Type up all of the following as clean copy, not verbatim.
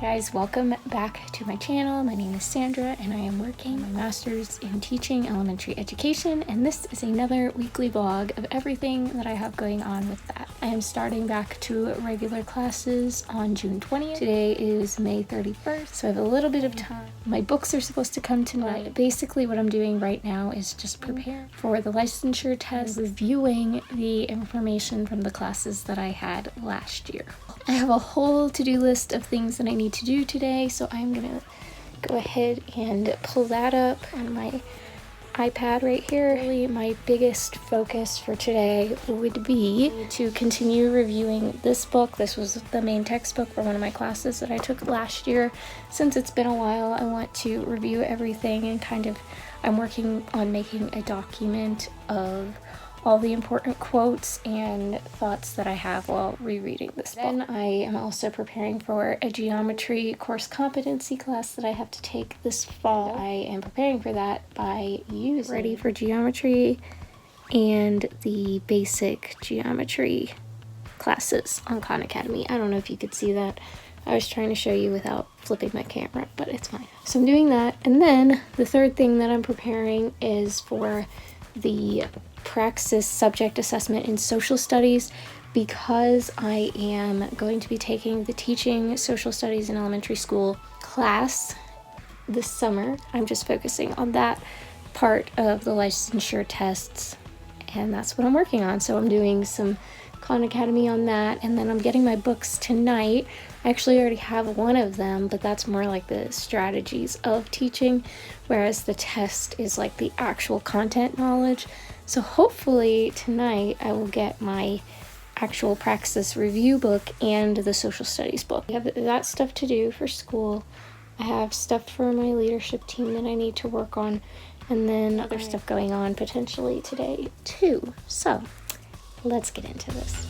guys, welcome back to my channel. My name is Sandra and I am working my master's in teaching elementary education, and this is another weekly vlog of everything that I have going on with that. I am starting back to regular classes on June 20th. Today is May 31st, so I have a little bit of time. My books are supposed to come tonight. Basically what I'm doing right now is just prepare for the licensure test, reviewing the information from the classes that I had last year. I have a whole to-do list of things that I need to do today, so I'm gonna go ahead and pull that up on my iPad right here. Really, my biggest focus for today would be to continue reviewing this book. This was the main textbook for one of my classes that I took last year. Since it's been a while, I want to review everything and I'm working on making a document of all the important quotes and thoughts that I have while rereading this book. Then I am also preparing for a geometry course competency class that I have to take this fall. I am preparing for that by using Ready for Geometry and the basic geometry classes on Khan Academy. I don't know if you could see that. I was trying to show you without flipping my camera, but it's fine. So I'm doing that. And then the third thing that I'm preparing is for the praxis subject assessment in social studies, because I am going to be taking the teaching social studies in elementary school class this summer. I'm just focusing on that part of the licensure tests, and that's what I'm working on. So I'm doing some Khan Academy on that, and then I'm getting my books tonight. I actually already have one of them, but that's more like the strategies of teaching, whereas the test is like the actual content knowledge. So hopefully tonight I will get my actual praxis review book and the social studies book. I have that stuff to do for school. I have stuff for my leadership team that I need to work on, and then other stuff going on potentially today too. So let's get into this.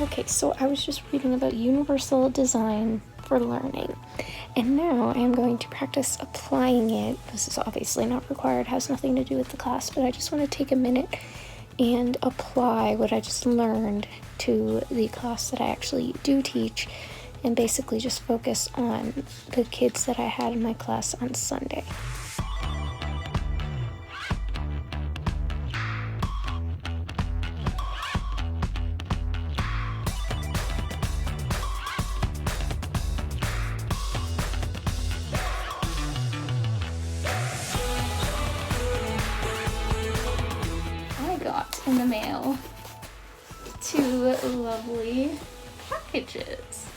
Okay, so I was just reading about universal design for learning, and now I am going to practice applying it. This is obviously not required, has nothing to do with the class, but I just want to take a minute and apply what I just learned to the class that I actually do teach, and basically just focus on the kids that I had in my class on Sunday. In the mail, two lovely packages.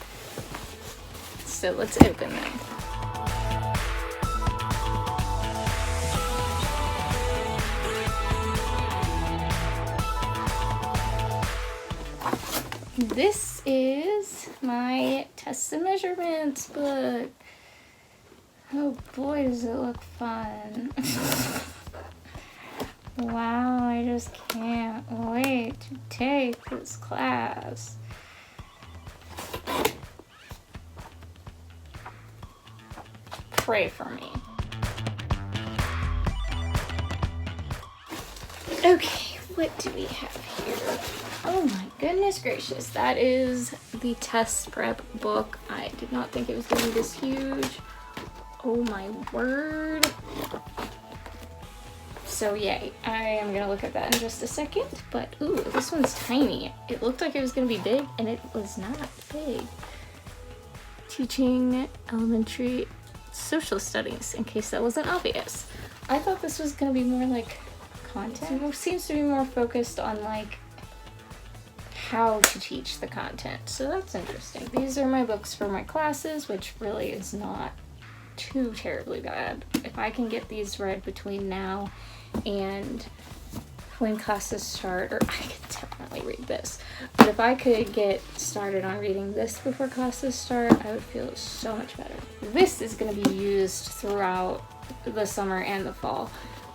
So let's open them. This is my tests and measurements book. Oh boy, does it look fun. Wow, I just can't wait to take this class. Pray for me. Okay, what do we have here? Oh my goodness gracious, that is the test prep book. I did not think it was going to be this huge. Oh my word. So yay, I am gonna look at that in just a second. But ooh, this one's tiny. It looked like it was gonna be big, and it was not big. Teaching elementary social studies, in case that wasn't obvious. I thought this was gonna be more like content. It seems to be more focused on like how to teach the content, so that's interesting. These are my books for my classes, which really is not too terribly bad. If I can get these read between now and when classes start, or I could definitely read this, but if I could get started on reading this before classes start, I would feel so much better. This is going to be used throughout the summer and the fall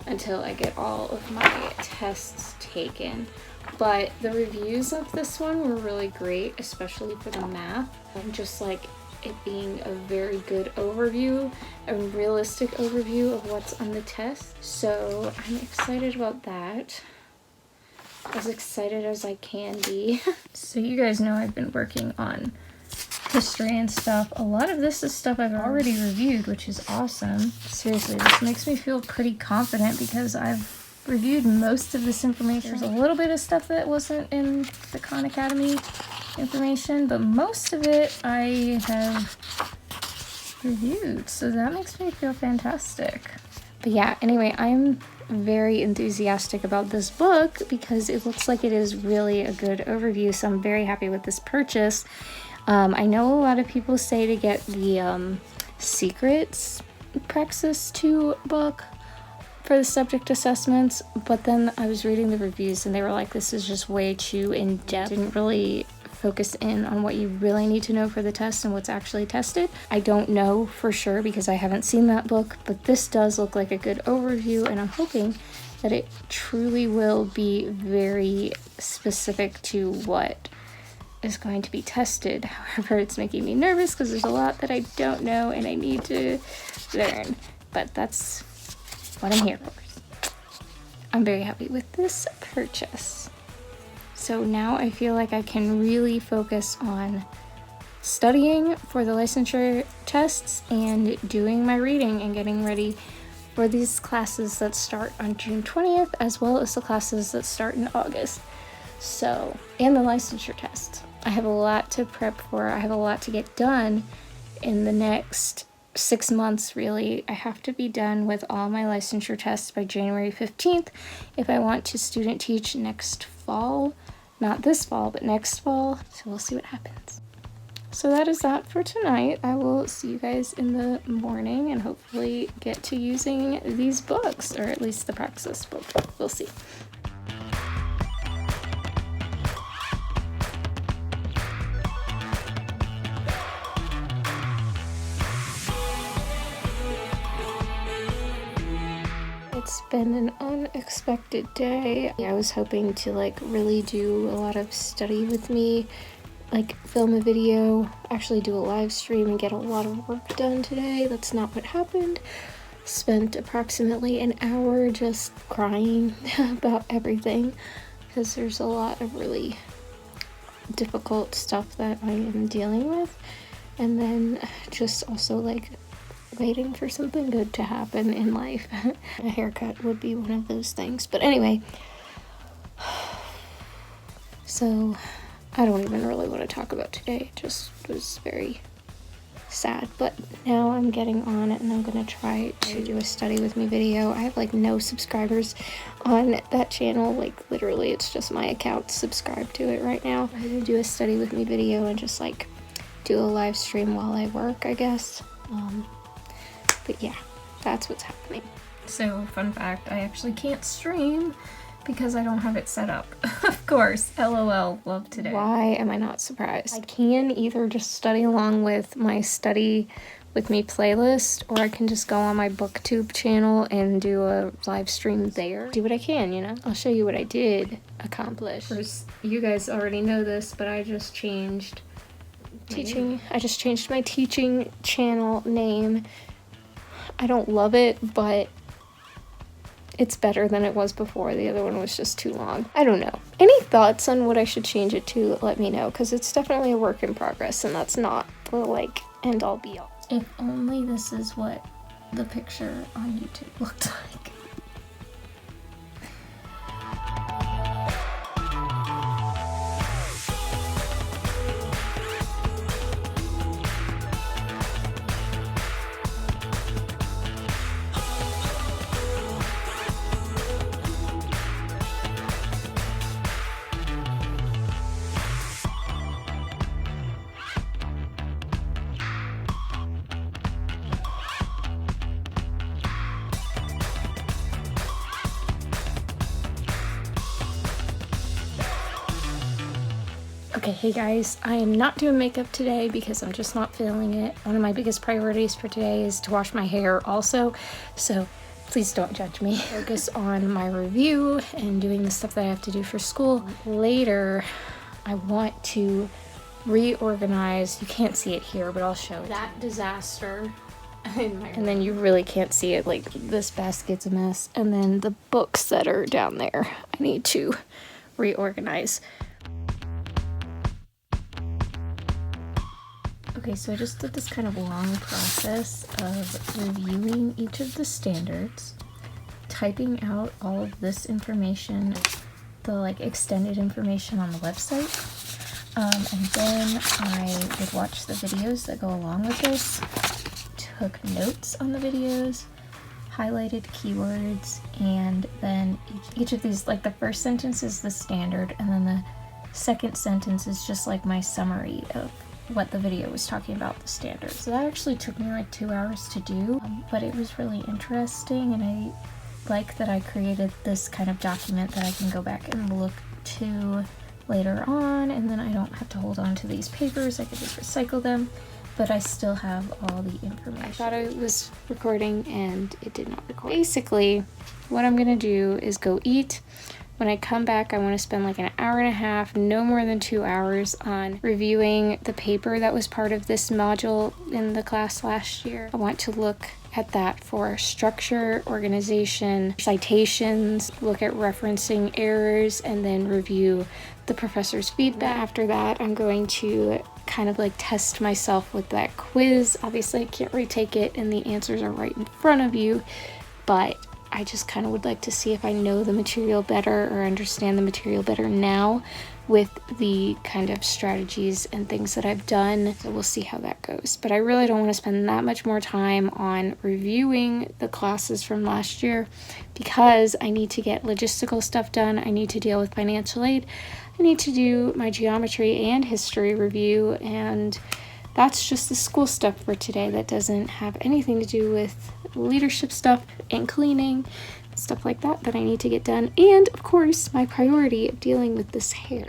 until I get all of my tests taken. But the reviews of this one were really great, especially for the math. Just like it being a very good overview, a realistic overview of what's on the test. So I'm excited about that. As excited as I can be. So you guys know I've been working on history and stuff. A lot of this is stuff I've already reviewed, which is awesome. Seriously, this makes me feel pretty confident because I've reviewed most of this information. There's a little bit of stuff that wasn't in the Khan Academy information, but most of it I have reviewed, so that makes me feel fantastic. But yeah, anyway, I'm very enthusiastic about this book because it looks like it is really a good overview, so I'm very happy with this purchase. I know a lot of people say to get the Secrets Praxis 2 book for the subject assessments, but then I was reading the reviews and they were like, this is just way too in-depth. Didn't really focus in on what you really need to know for the test and what's actually tested. I don't know for sure because I haven't seen that book, but this does look like a good overview, and I'm hoping that it truly will be very specific to what is going to be tested. However, it's making me nervous because there's a lot that I don't know and I need to learn, but that's what I'm here for. I'm very happy with this purchase. So now I feel like I can really focus on studying for the licensure tests and doing my reading and getting ready for these classes that start on June 20th, as well as the classes that start in August. So, and the licensure test. I have a lot to prep for. I have a lot to get done in the next 6 months, really. I have to be done with all my licensure tests by January 15th if I want to student teach next fall. Not this fall, but next fall. So we'll see what happens. So that is that for tonight. I will see you guys in the morning and hopefully get to using these books, or at least the Praxis book. We'll see. It's been an unexpected day. I was hoping to like really do a lot of study with me, like film a video, actually do a live stream and get a lot of work done today. That's not what happened. Spent approximately an hour just crying about everything because there's a lot of really difficult stuff that I am dealing with, and then just also like waiting for something good to happen in life. A haircut would be one of those things. But anyway, so I don't even really want to talk about today. It just was very sad. But now I'm getting on it and I'm going to try to do a study with me video. I have like no subscribers on that channel. Like literally it's just my account subscribed to it right now. I'm going to do a study with me video and just like do a live stream while I work, I guess. But yeah, that's what's happening. So, fun fact, I actually can't stream because I don't have it set up. Of course, LOL, love today. Why am I not surprised? I can either just study along with my study with me playlist, or I can just go on my booktube channel and do a live stream there. Do what I can, you know? I'll show you what I did accomplish. First, you guys already know this, but I just changed my teaching channel name. I don't love it, but it's better than it was before. The other one was just too long. I don't know. Any thoughts on what I should change it to, let me know, because it's definitely a work in progress, and that's not the, like, end-all be-all. If only this is what the picture on YouTube looked like. Okay, hey guys, I am not doing makeup today because I'm just not feeling it. One of my biggest priorities for today is to wash my hair also, so please don't judge me. Focus on my review and doing the stuff that I have to do for school. Later, I want to reorganize. You can't see it here, but I'll show it. That disaster. And then you really can't see it, like this basket's a mess. And then the books that are down there, I need to reorganize. Okay, so I just did this kind of long process of reviewing each of the standards, typing out all of this information, the like extended information on the website, and then I would watch the videos that go along with this, took notes on the videos, highlighted keywords, and then each of these, like the first sentence is the standard, and then the second sentence is just like my summary of what the video was talking about, the standards. So that actually took me like 2 hours to do, but it was really interesting, and I like that I created this kind of document that I can go back and look to later on, and then I don't have to hold on to these papers. I could just recycle them, but I still have all the information. I thought it was recording and it did not record. Basically, what I'm gonna do is go eat. When I come back, I want to spend like an hour and a half, no more than 2 hours, on reviewing the paper that was part of this module in the class last year. I want to look at that for structure, organization, citations, look at referencing errors, and then review the professor's feedback. After that, I'm going to kind of like test myself with that quiz. Obviously, I can't retake it and the answers are right in front of you, but I just kind of would like to see if I know the material better or understand the material better now with the kind of strategies and things that I've done. So we'll see how that goes. But I really don't want to spend that much more time on reviewing the classes from last year because I need to get logistical stuff done. I need to deal with financial aid. I need to do my geometry and history review, and that's just the school stuff for today. That doesn't have anything to do with leadership stuff and cleaning, stuff like that I need to get done. And of course, my priority of dealing with this hair.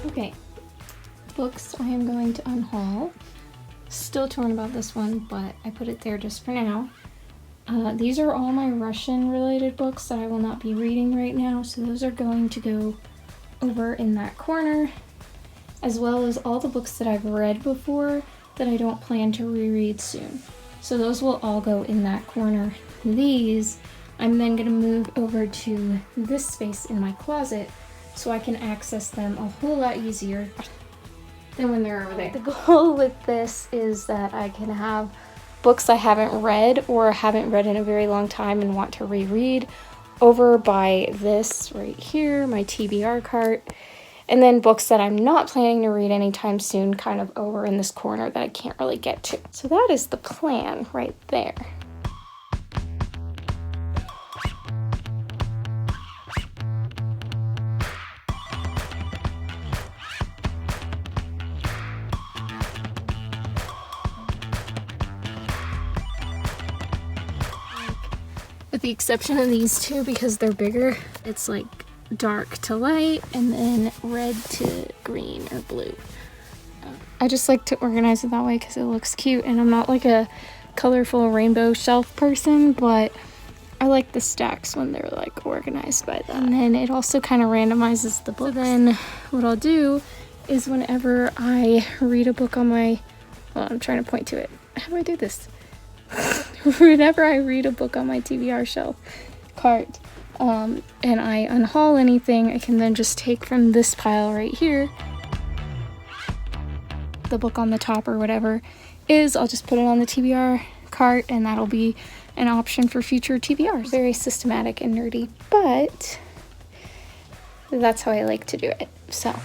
Okay, books I am going to unhaul. Still torn about this one, but I put it there just for now. These are all my Russian related books that I will not be reading right now, so those are going to go over in that corner, as well as all the books that I've read before that I don't plan to reread soon. So those will all go in that corner. These I'm then going to move over to this space in my closet so I can access them a whole lot easier than when they're over there. The goal with this is that I can have books I haven't read or haven't read in a very long time and want to reread over by this right here, my TBR cart, and then books that I'm not planning to read anytime soon kind of over in this corner that I can't really get to. So that is the plan right there. With the exception of these two, because they're bigger, it's like dark to light and then red to green or blue. I just like to organize it that way because it looks cute, and I'm not like a colorful rainbow shelf person, but I like the stacks when they're like organized by that. And then it also kind of randomizes the book. So then what I'll do is whenever I read a book on my, well, I'm trying to point to it. How do I do this? Whenever I read a book on my TBR shelf cart, and I unhaul anything, I can then just take from this pile right here, the book on the top or whatever is, I'll just put it on the TBR cart, and that'll be an option for future TBRs. Very systematic and nerdy, but that's how I like to do it. So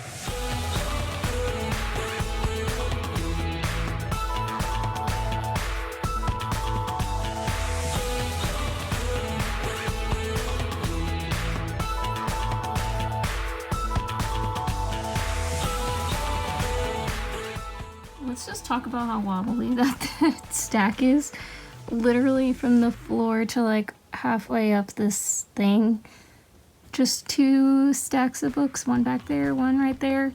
just talk about how wobbly that stack is? Literally from the floor to like halfway up this thing. Just 2 stacks of books, one back there, one right there.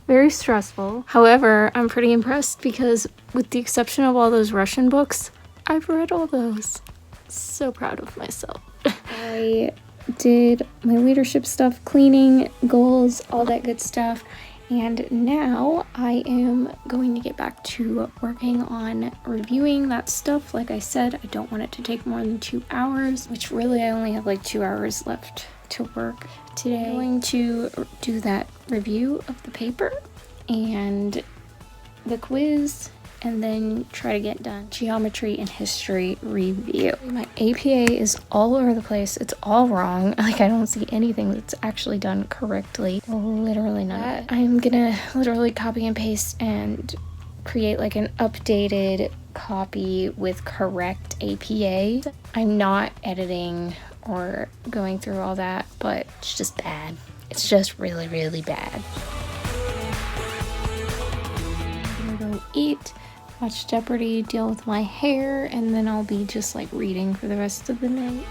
Very stressful. However, I'm pretty impressed because with the exception of all those Russian books, I've read all those. So proud of myself. I did my leadership stuff, cleaning, goals, all that good stuff. And now I am going to get back to working on reviewing that stuff. Like I said, I don't want it to take more than 2 hours, which really I only have like 2 hours left to work today. I'm going to do that review of the paper and the quiz, and then try to get done geometry and history review. My APA is all over the place. It's all wrong. Like, I don't see anything that's actually done correctly. Literally none of it. I'm gonna literally copy and paste and create like an updated copy with correct APA. I'm not editing or going through all that, but it's just bad. It's just really, really bad. I'm gonna go eat, watch Jeopardy, deal with my hair, and then I'll be just like reading for the rest of the night.